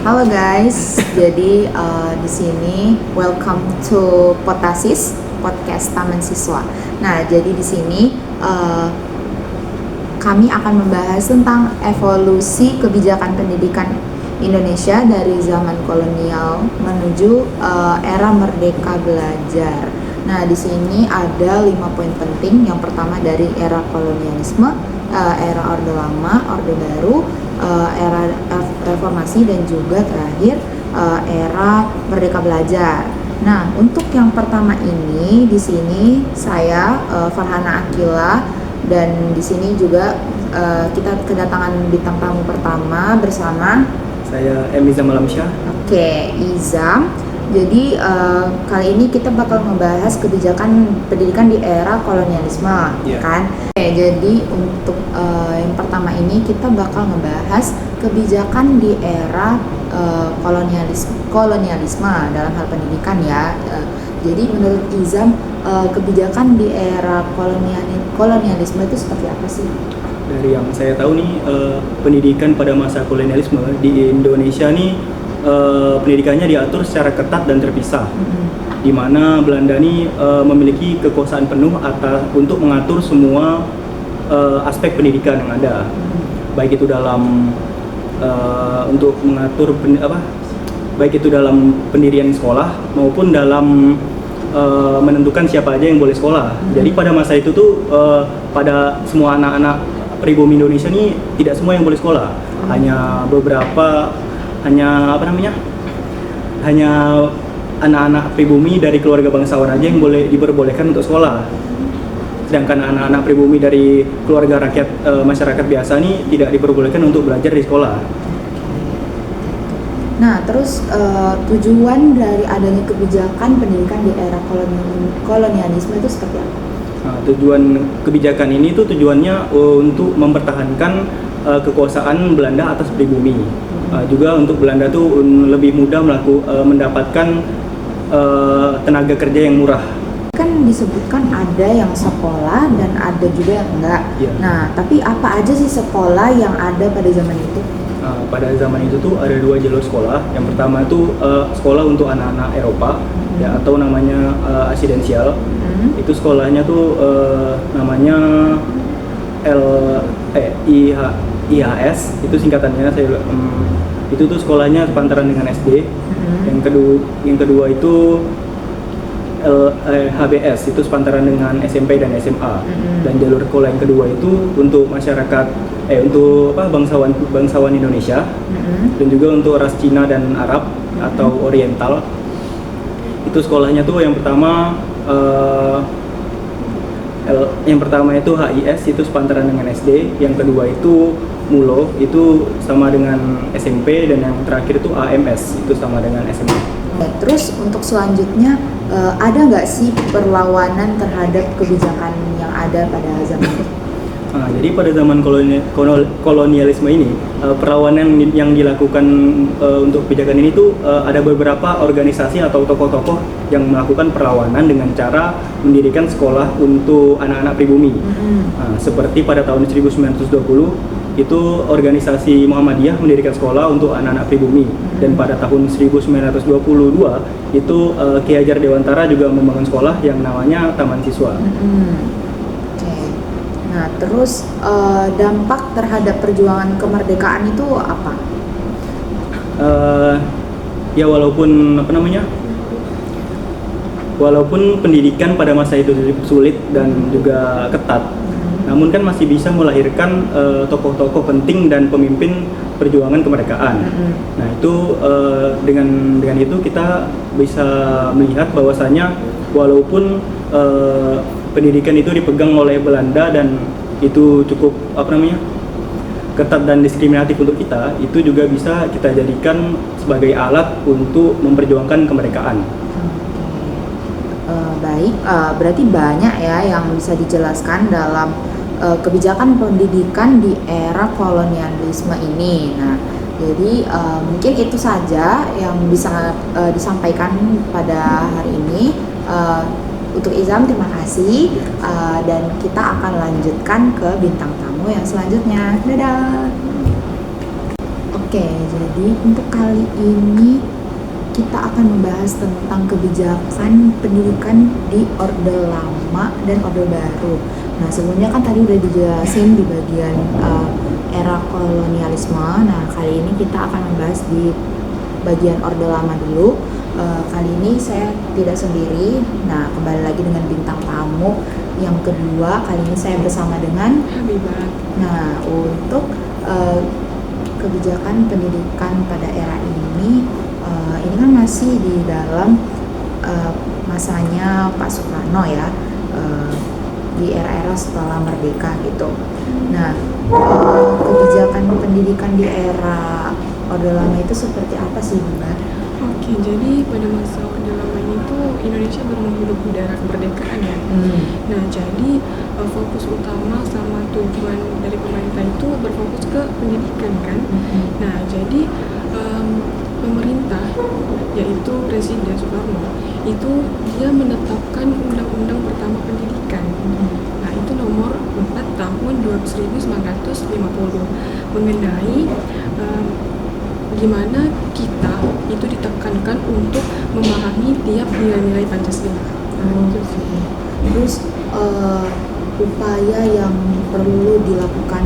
Halo guys, jadi di sini welcome to Potasis podcast Taman Siswa. Nah, jadi di sini kami akan membahas tentang evolusi kebijakan pendidikan Indonesia dari zaman kolonial menuju era merdeka belajar. Nah, di sini ada 5 poin penting. Yang pertama dari era kolonialisme, era Orde Lama, Orde Baru, era reformasi, dan juga terakhir era merdeka belajar. Nah, untuk yang pertama ini di sini saya Farhana Akila, dan di sini juga kita kedatangan bintang tamu pertama bersama saya Izam Alamsyah. Oke, Izam. Jadi kali ini kita bakal membahas kebijakan pendidikan di era kolonialisme, kan? Oke, jadi untuk yang pertama ini kita bakal membahas kebijakan di era kolonialisme dalam hal pendidikan ya. Jadi menurut Izam, kebijakan di era kolonialisme itu seperti apa sih? Dari yang saya tahu nih, pendidikan pada masa kolonialisme di Indonesia nih pendidikannya diatur secara ketat dan terpisah, di mana Belanda nih memiliki kekuasaan penuh untuk mengatur semua aspek pendidikan yang ada, baik itu dalam untuk mengatur baik itu dalam pendirian sekolah maupun dalam menentukan siapa aja yang boleh sekolah. Jadi pada masa itu tuh pada semua anak-anak pribumi Indonesia nih tidak semua yang boleh sekolah, hanya beberapa. Hanya anak-anak pribumi dari keluarga bangsawan aja yang diperbolehkan untuk sekolah. Sedangkan anak-anak pribumi dari keluarga masyarakat biasa nih tidak diperbolehkan untuk belajar di sekolah. Nah, terus tujuan dari adanya kebijakan pendidikan di era kolonialisme itu seperti apa? Nah, tujuan kebijakan ini tuh tujuannya untuk mempertahankan kekuasaan Belanda atas pribumi. Juga untuk Belanda tuh lebih mudah mendapatkan tenaga kerja yang murah. Kan disebutkan ada yang sekolah dan ada juga yang enggak. Yeah. Nah, tapi apa aja sih sekolah yang ada pada zaman itu? Pada zaman itu tuh ada 2 jalur sekolah. Yang pertama itu sekolah untuk anak-anak Eropa, ya, atau namanya residensial. Itu sekolahnya tuh namanya IHS, itu singkatannya. Itu tuh sekolahnya sepantaran dengan SD. Yang kedua itu HBS, itu sepantaran dengan SMP dan SMA. Dan jalur sekolah yang kedua itu untuk masyarakat untuk bangsawan Indonesia, dan juga untuk ras Cina dan Arab atau Oriental. Itu sekolahnya tuh yang pertama itu HIS, itu sepantaran dengan SD. Yang kedua itu MULO, itu sama dengan SMP, dan yang terakhir itu AMS, itu sama dengan SMA. Terus untuk selanjutnya ada nggak sih perlawanan terhadap kebijakan yang ada pada zaman itu? Jadi pada zaman kolonialisme ini, perlawanan yang dilakukan untuk kebijakan ini tuh ada beberapa organisasi atau tokoh-tokoh yang melakukan perlawanan dengan cara mendirikan sekolah untuk anak-anak pribumi. Seperti pada tahun 1920 itu organisasi Muhammadiyah mendirikan sekolah untuk anak-anak pribumi, dan pada tahun 1922 itu Ki Hajar Dewantara juga membangun sekolah yang namanya Taman Siswa. Nah, terus dampak terhadap perjuangan kemerdekaan itu apa? Ya walaupun pendidikan pada masa itu sulit dan juga ketat, namun kan masih bisa melahirkan tokoh-tokoh penting dan pemimpin perjuangan kemerdekaan. Nah, itu dengan itu kita bisa melihat bahwasanya walaupun pendidikan itu dipegang oleh Belanda dan itu cukup ketat dan diskriminatif untuk kita, itu juga bisa kita jadikan sebagai alat untuk memperjuangkan kemerdekaan. Baik, berarti banyak ya yang bisa dijelaskan dalam kebijakan pendidikan di era kolonialisme ini. Nah, jadi mungkin itu saja yang bisa disampaikan pada hari ini. Untuk Izam, terima kasih, dan kita akan lanjutkan ke bintang tamu yang selanjutnya. Dadah. Oke. Oke, jadi untuk kali ini kita akan membahas tentang kebijakan pendidikan di Orde Lama dan Orde Baru. Nah, sebelumnya kan tadi udah dijelasin di bagian era kolonialisme. Nah, kali ini kita akan membahas di bagian Orde Lama dulu. Kali ini saya tidak sendiri. Nah, kembali lagi dengan bintang tamu yang kedua. Kali ini saya bersama dengan Habibah. Nah, untuk kebijakan pendidikan pada era ini kan masih di dalam masanya Pak Soekarno ya, di era-era setelah merdeka gitu. Nah, kebijakan pendidikan di era Orde Lama itu seperti apa sih, Mbak? Oke, jadi pada masa Orde Lama itu Indonesia baru menghirup udara kemerdekaan ya. Nah, jadi fokus utama sama tujuan dari pemerintah itu berfokus ke pendidikan kan. Nah, jadi pemerintah yaitu Presiden Soekarno itu dia menetapkan Undang-Undang Pertama Pendidikan. Nah, itu nomor 4 tahun 1950 mengenai gimana kita itu ditekankan untuk memahami tiap nilai-nilai Pancasila. Terus upaya yang perlu dilakukan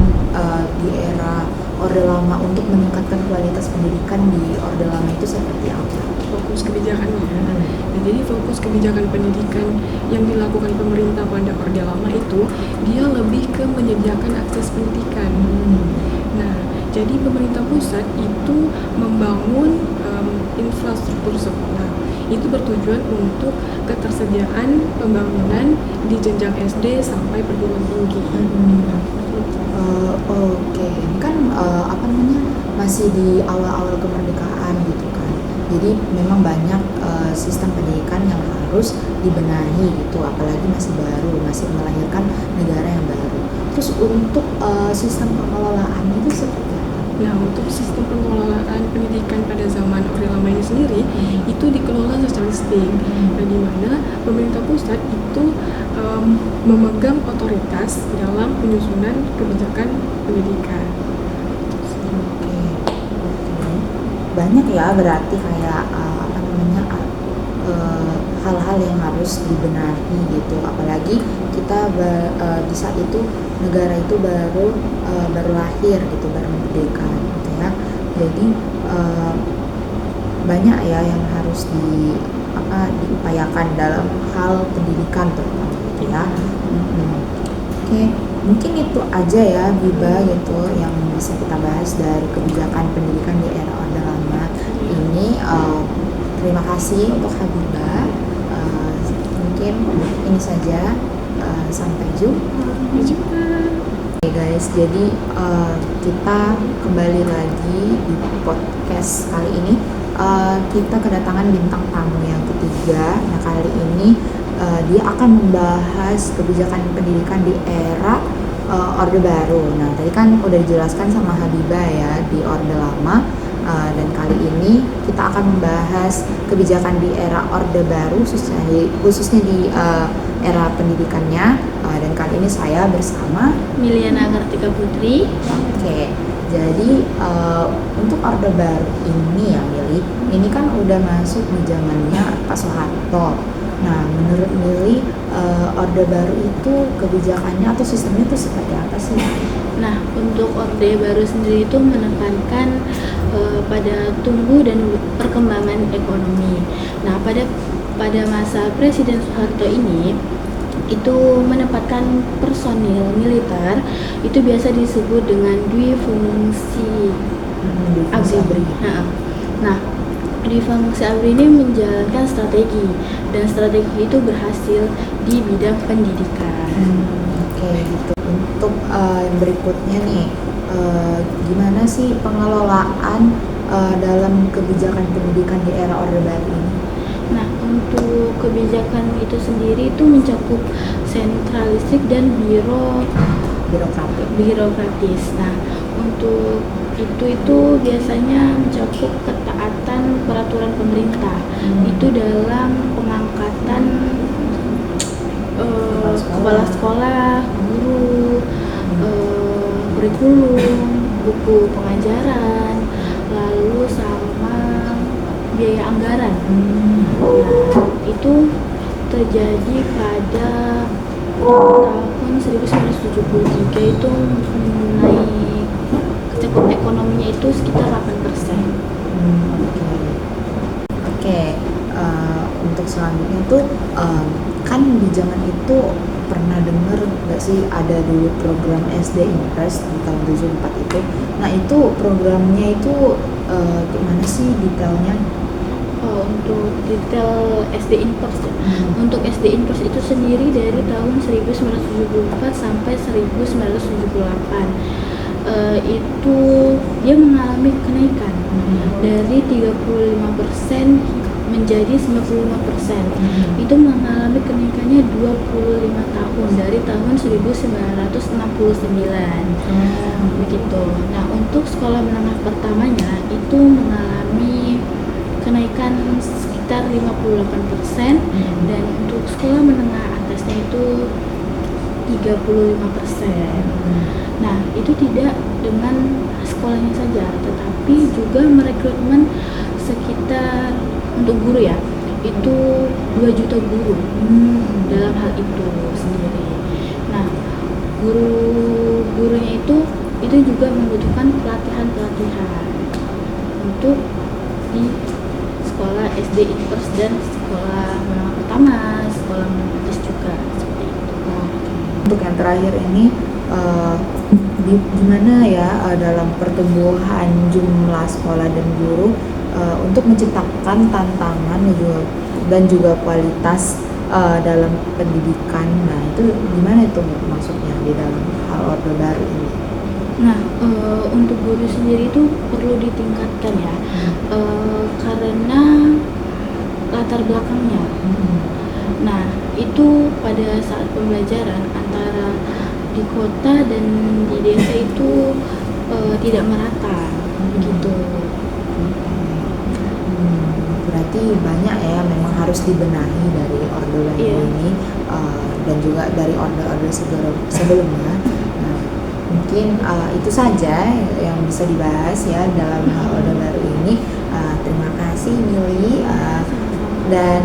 di era Orde Lama untuk meningkatkan kualitas pendidikan di Orde Lama itu seperti apa? Fokus kebijakannya. Nah, jadi fokus kebijakan pendidikan yang dilakukan pemerintah pada Orde Lama itu dia lebih ke menyediakan akses pendidikan. Nah, jadi pemerintah pusat itu membangun infrastruktur sekolah. Itu bertujuan untuk ketersediaan pembangunan di jenjang SD sampai perguruan tinggi. Oke, ini kan masih di awal-awal kemerdekaan gitu kan. Jadi memang banyak sistem pendidikan yang harus dibenahi gitu, apalagi masih baru, masih melahirkan negara yang baru. Terus untuk sistem pengelolaan itu seperti apa? Nah, untuk sistem pengelolaan pendidikan pada zaman Orde Lama ini sendiri itu dikelola sosialistik. Nah, di mana pemerintah pusat itu memegang otoritas dalam penyusunan kebijakan pendidikan. Oke. Banyak ya berarti kayak hal-hal yang harus dibenahi gitu, apalagi kita di saat itu negara itu baru lahir gitu, baru merdeka gitu ya. Jadi banyak ya yang harus diupayakan dalam hal pendidikan terutama gitu ya. Oke, mungkin itu aja ya Biba gitu yang bisa kita bahas dari kebijakan pendidikan di era Orde Lama ini. Terima kasih untuk Habibah. Mungkin ini saja. Sampai jumpa. Oke guys, jadi kita kembali lagi di podcast kali ini. Kita kedatangan bintang tamu yang ketiga. Nah, kali ini dia akan membahas kebijakan pendidikan di era Orde Baru. Nah, tadi kan udah dijelaskan sama Habibah ya di Orde Lama. Dan kali ini kita akan membahas kebijakan di era Orde Baru, khususnya di era pendidikannya. Dan kali ini saya bersama Miliana Kartika Putri. Oke, jadi untuk Orde Baru ini ya Mili, ini kan udah masuk di zamannya Pak Soeharto. Nah, menurut Mili, Orde Baru itu kebijakannya atau sistemnya itu seperti apa sih? Nah, untuk Orde Baru sendiri itu menekankan pada tumbuh dan perkembangan ekonomi. Nah, pada masa Presiden Soeharto ini itu menempatkan personil militer itu biasa disebut dengan dwifungsi ABRI. Nah, dwifungsi ABRI ini menjalankan strategi, dan strategi itu berhasil di bidang pendidikan. Oke, gitu. Untuk yang berikutnya nih, gimana sih pengelolaan dalam kebijakan pendidikan di era Orde Baru ini? Nah, untuk kebijakan itu sendiri itu mencakup sentralistik dan birokratis. Nah, untuk itu biasanya mencakup ketaatan peraturan pemerintah. Itu dalam pengangkatan kepala sekolah, guru, kurikulum, buku pengajaran, itu terjadi pada tahun 1973, itu mengenai cakupan ekonominya itu sekitar 8%. Oke. Untuk selanjutnya tuh kan di zaman itu pernah dengar nggak sih ada dulu program SD Impres di tahun 74 itu. Nah itu programnya itu gimana sih detailnya? Untuk detail SD Impers ya. Untuk SD Impers itu sendiri dari tahun 1974 sampai 1978 itu dia mengalami kenaikan dari 35% menjadi 95%. Itu mengalami kenaikannya 25 tahun dari tahun 1969. Begitu. Nah, untuk sekolah menengah pertamanya itu mengalami kenaikan sekitar 58%, dan untuk sekolah menengah atasnya itu 35%. Nah, itu tidak dengan sekolahnya saja, tetapi juga merekrutmen sekitar, untuk guru ya, itu 2 juta guru dalam hal itu sendiri. Nah, guru-gurunya itu juga membutuhkan pelatihan untuk di sekolah SD Impers dan sekolah menengah pertama, sekolah menengah atas juga, seperti itu. Untuk yang terakhir ini gimana ya dalam pertumbuhan jumlah sekolah dan guru untuk menciptakan tantangan dan juga kualitas dalam pendidikan. Nah itu gimana itu maksudnya di dalam hal Orde Baru ini? Nah, untuk guru sendiri itu perlu ditingkatkan ya, karena latar belakangnya. Nah, itu pada saat pembelajaran antara di kota dan di desa itu tidak merata, begitu. Berarti banyak ya memang harus dibenahi dari Orde Baru ini dan juga dari orde-orde sebelumnya. Nah, mungkin itu saja yang bisa dibahas ya dalam hal Orde Baru ini. Terima kasih Mili, dan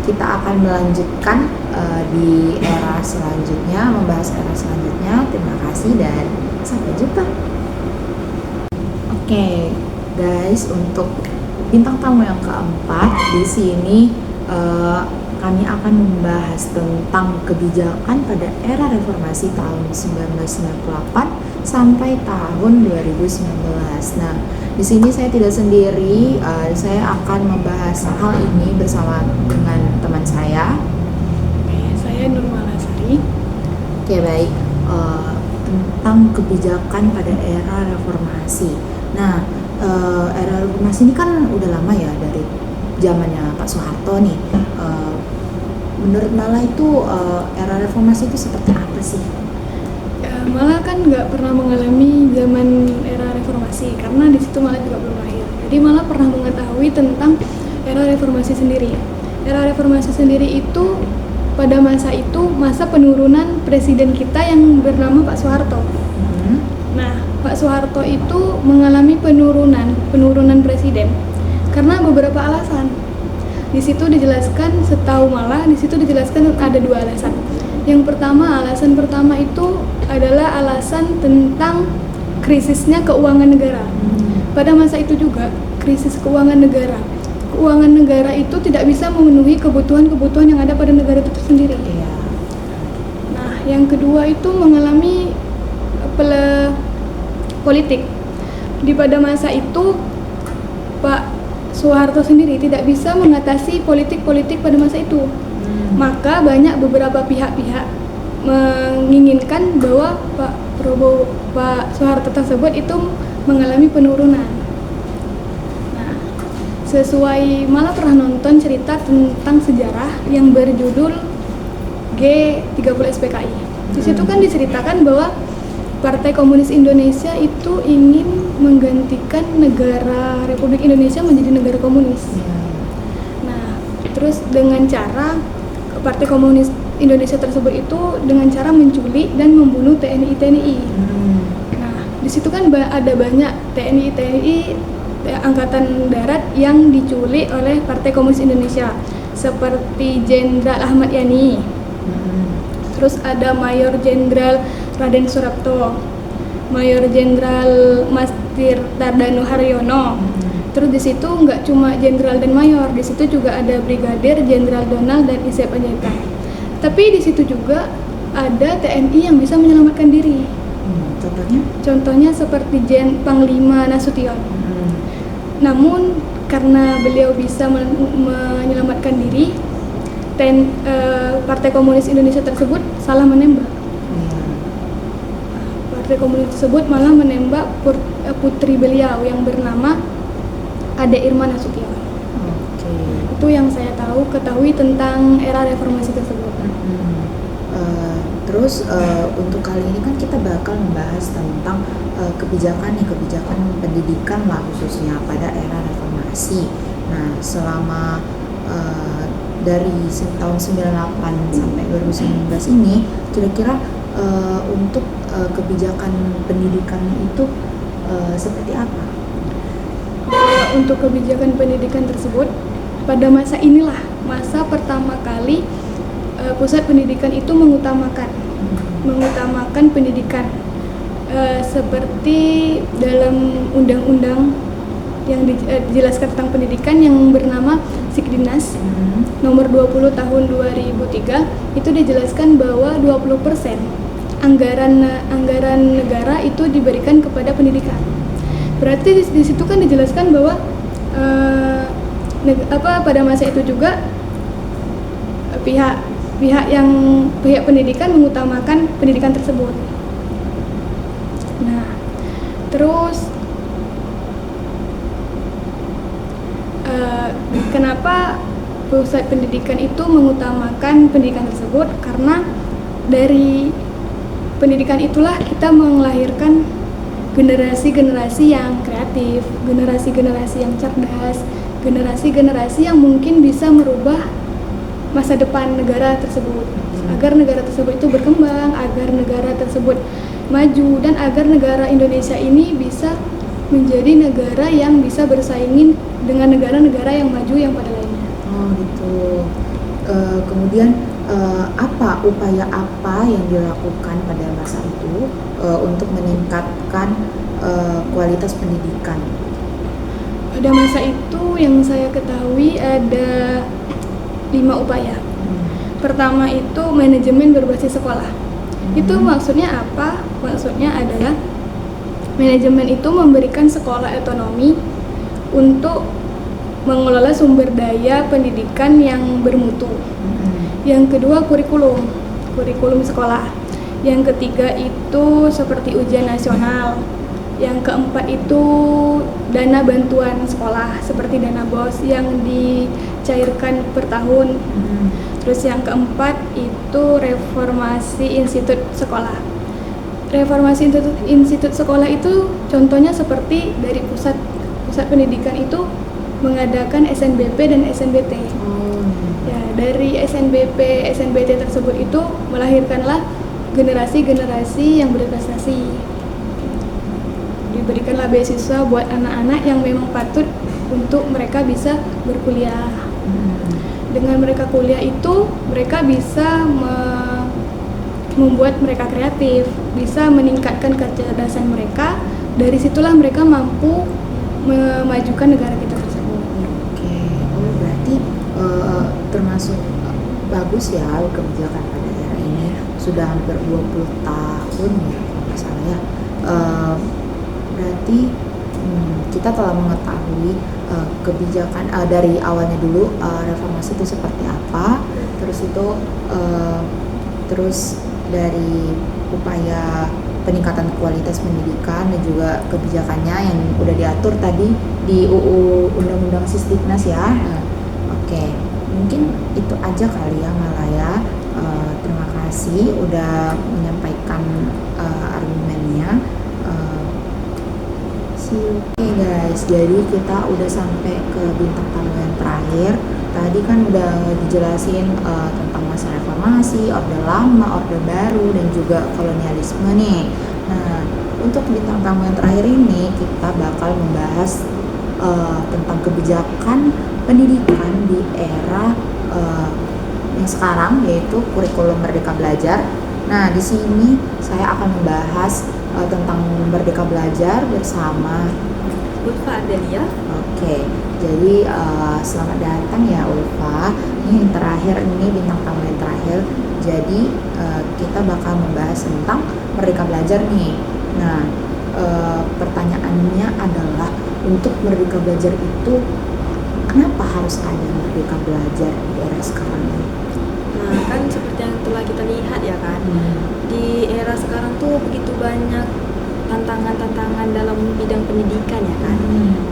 kita akan melanjutkan di era selanjutnya, membahas era selanjutnya. Terima kasih dan sampai jumpa. Oke, guys, untuk bintang tamu yang keempat di sini kami akan membahas tentang kebijakan pada era reformasi tahun 1998 sampai tahun 2019. Nah, di sini saya tidak sendiri, saya akan membahas hal ini bersama dengan teman saya. Saya Nurmalasari. Oke, baik. Tentang kebijakan pada era reformasi. Nah, era reformasi ini kan udah lama ya, dari zamannya Pak Soeharto nih. Menurut Mala itu era reformasi itu seperti apa sih? Mala kan nggak pernah mengalami zaman era reformasi karena di situ Mala juga belum lahir. Jadi Mala pernah mengetahui tentang era reformasi sendiri. Era reformasi sendiri itu pada masa itu masa penurunan presiden kita yang bernama Pak Soeharto. Nah, Pak Soeharto itu mengalami penurunan presiden karena beberapa alasan. Di situ dijelaskan, setahu Mala, di situ dijelaskan ada 2 alasan. Alasan pertama itu adalah alasan tentang krisisnya keuangan negara. Pada masa itu juga krisis keuangan negara. Keuangan negara itu tidak bisa memenuhi kebutuhan-kebutuhan yang ada pada negara itu sendiri. Nah, yang kedua itu mengalami politik. Di pada masa itu Pak Soeharto sendiri tidak bisa mengatasi politik-politik pada masa itu. Maka banyak beberapa pihak-pihak menginginkan bahwa Pak Soeharto tersebut itu mengalami penurunan. Nah, sesuai Mala pernah nonton cerita tentang sejarah yang berjudul G30 SPKI. Di situ kan diceritakan bahwa Partai Komunis Indonesia itu ingin menggantikan negara Republik Indonesia menjadi negara komunis. Nah, terus dengan cara Partai Komunis Indonesia tersebut itu dengan cara menculik dan membunuh TNI. Nah, di situ kan ada banyak TNI Angkatan Darat yang diculik oleh Partai Komunis Indonesia. seperti Jenderal Ahmad Yani. Terus ada Mayor Jenderal Raden Surapto, Mayor Jenderal Mas Tirtadano Haryono. Terus di situ nggak cuma jenderal dan mayor, di situ juga ada brigadir, jenderal Donald dan Isep Panjaitan. Tapi di situ juga ada TNI yang bisa menyelamatkan diri. Contohnya? Contohnya seperti Panglima Nasution. Namun karena beliau bisa menyelamatkan diri, Partai Komunis Indonesia tersebut salah menembak. Partai Komunis tersebut malah menembak putri beliau yang bernama Ade Irma Nasution. Itu yang saya ketahui tentang era reformasi tersebut. Terus untuk kali ini kan kita bakal membahas tentang kebijakan pendidikan lah khususnya pada era reformasi. Nah, selama dari tahun 98 sampai 2019 ini kira-kira untuk kebijakan pendidikan itu seperti apa? Untuk kebijakan pendidikan tersebut, pada masa inilah masa pertama kali pusat pendidikan itu mengutamakan pendidikan seperti dalam undang-undang yang dijelaskan tentang pendidikan yang bernama Sikdinas nomor 20 tahun 2003 itu dijelaskan bahwa 20% anggaran negara itu diberikan kepada pendidikan. Berarti di situ kan dijelaskan bahwa pada masa itu juga pihak pendidikan mengutamakan pendidikan tersebut. Nah, terus kenapa pusat pendidikan itu mengutamakan pendidikan tersebut? Karena dari pendidikan itulah kita melahirkan generasi-generasi yang kreatif, generasi-generasi yang cerdas, generasi-generasi yang mungkin bisa merubah masa depan negara tersebut, agar negara tersebut itu berkembang, agar negara tersebut maju, dan agar negara Indonesia ini bisa menjadi negara yang bisa bersaingin dengan negara-negara yang maju yang pada lainnya. Oh gitu. Kemudian upaya apa yang dilakukan pada masa itu untuk meningkatkan kualitas pendidikan? Pada masa itu yang saya ketahui ada 5 upaya. Pertama itu manajemen berbasis sekolah. Itu maksudnya apa? Maksudnya adalah manajemen itu memberikan sekolah otonomi untuk mengelola sumber daya pendidikan yang bermutu. Yang kedua kurikulum sekolah. Yang ketiga itu seperti ujian nasional. Yang keempat itu dana bantuan sekolah seperti dana BOS yang dicairkan per tahun. Terus yang keempat itu reformasi institut sekolah. Reformasi institut sekolah itu contohnya seperti dari pusat pendidikan itu mengadakan SNBP dan SNBT. Ya, dari SNBP, SNBT tersebut itu melahirkanlah generasi-generasi yang berprestasi. Diberikanlah beasiswa buat anak-anak yang memang patut untuk mereka bisa berkuliah. Dengan mereka kuliah itu, mereka bisa membuat mereka kreatif, bisa meningkatkan kecerdasan mereka. Dari situlah mereka mampu memajukan negara kita tersebut. Oke, berarti termasuk bagus ya kebijakan pada era ini. Sudah hampir 20 tahun ya kalau nggak salah ya. Berarti kita telah mengetahui kebijakan dari awalnya dulu reformasi itu seperti apa, terus dari upaya peningkatan kualitas pendidikan dan juga kebijakannya yang udah diatur tadi di UU Undang-Undang Sisdiknas ya. Oke, mungkin itu aja kali ya Malaya. Terima kasih udah menyampaikan argumennya. Oke guys, jadi kita udah sampai ke bintang tamu yang terakhir. Tadi kan udah dijelasin tentang masa reformasi, orde lama, orde baru, dan juga kolonialisme nih. Nah, untuk bintang tamu yang terakhir ini kita bakal membahas tentang kebijakan pendidikan di era sekarang, yaitu kurikulum Merdeka Belajar. Nah, di sini saya akan membahas tentang Merdeka Belajar bersama Ulfa Adelia. Oke, jadi selamat datang ya Ulfa. Ini yang terakhir, ini bintang tamu yang terakhir. Jadi kita bakal membahas tentang Merdeka Belajar nih. Nah, pertanyaannya adalah untuk Merdeka Belajar itu kenapa harus ada Merdeka Belajar di era sekarang ini? Nah, kan seperti yang telah kita lihat ya kan, di era sekarang tuh begitu banyak tantangan-tantangan dalam bidang pendidikan ya kan.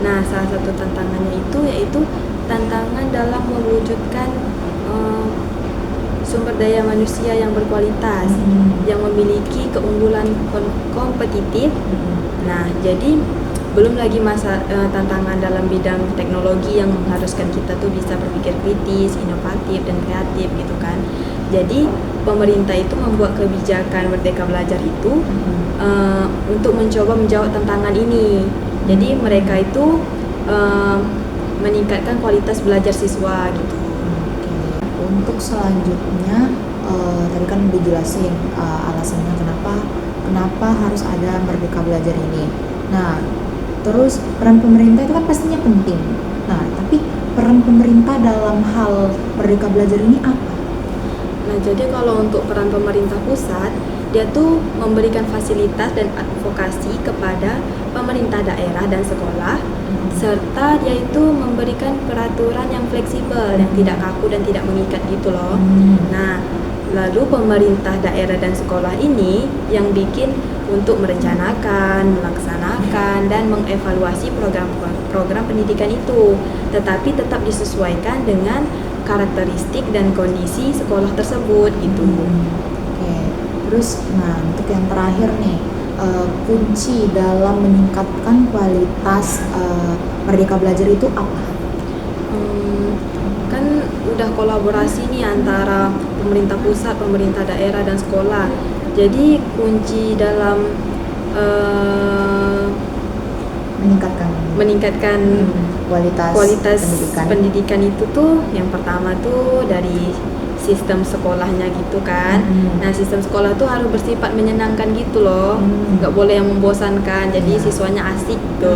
Nah, salah satu tantangannya itu yaitu tantangan dalam mewujudkan sumber daya manusia yang berkualitas, yang memiliki keunggulan kompetitif. Nah, jadi belum lagi tantangan dalam bidang teknologi yang mengharuskan kita tuh bisa berpikir kritis, inovatif dan kreatif gitu kan. Jadi pemerintah itu membuat kebijakan Merdeka Belajar itu untuk mencoba menjawab tantangan ini. Jadi mereka itu meningkatkan kualitas belajar siswa gitu. Untuk selanjutnya tadi kan udah jelasin alasannya kenapa harus ada Merdeka Belajar ini. Nah, terus peran pemerintah itu kan pastinya penting. Nah, tapi peran pemerintah dalam hal Merdeka Belajar ini apa? Nah, jadi kalau untuk peran pemerintah pusat, dia tuh memberikan fasilitas dan advokasi kepada pemerintah daerah dan sekolah, serta dia itu memberikan peraturan yang fleksibel, yang tidak kaku dan tidak mengikat gitu loh. Nah, lalu pemerintah daerah dan sekolah ini yang bikin untuk merencanakan, melaksanakan, dan mengevaluasi program pendidikan itu, tetapi tetap disesuaikan dengan karakteristik dan kondisi sekolah tersebut gitu. Oke. Terus, nah untuk yang terakhir nih, kunci dalam meningkatkan kualitas Merdeka Belajar itu apa? Kan udah kolaborasi nih antara pemerintah pusat, pemerintah daerah, dan sekolah. Jadi kunci dalam meningkatkan kualitas pendidikan itu tuh yang pertama tuh dari sistem sekolahnya gitu kan. Nah, sistem sekolah tuh harus bersifat menyenangkan gitu loh, nggak boleh yang membosankan, jadi siswanya asik gitu.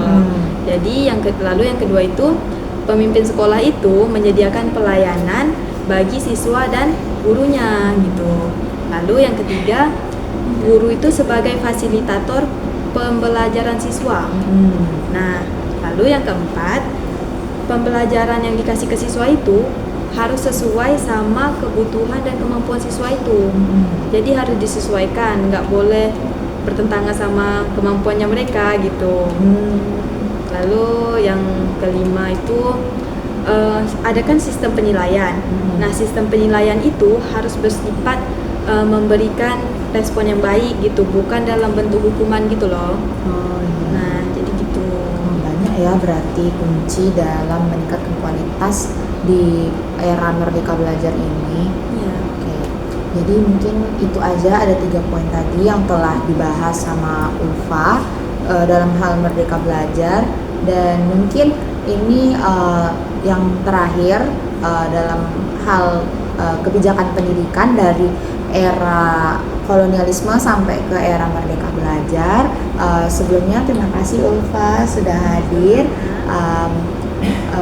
Jadi yang kedua itu pemimpin sekolah itu menyediakan pelayanan bagi siswa dan gurunya gitu. Lalu yang ketiga, guru itu sebagai fasilitator pembelajaran siswa. Nah, lalu yang keempat, pembelajaran yang dikasih ke siswa itu harus sesuai sama kebutuhan dan kemampuan siswa itu. Jadi harus disesuaikan, nggak boleh bertentangan sama kemampuannya mereka gitu. Lalu yang kelima itu adakan sistem penilaian. Nah, sistem penilaian itu harus bersifat memberikan respon yang baik gitu, bukan dalam bentuk hukuman gitu loh. Nah, jadi gitu. Banyak ya berarti kunci dalam meningkatkan kualitas di era Merdeka Belajar ini. Oke. Jadi mungkin itu aja, ada 3 poin tadi yang telah dibahas sama Ulfa dalam hal Merdeka Belajar, dan mungkin ini yang terakhir dalam hal kebijakan pendidikan dari era kolonialisme sampai ke era Merdeka Belajar. Sebelumnya terima kasih Ulfa sudah hadir.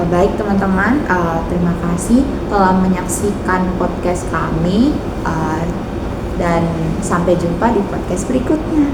Baik teman-teman, terima kasih telah menyaksikan podcast kami, dan sampai jumpa di podcast berikutnya.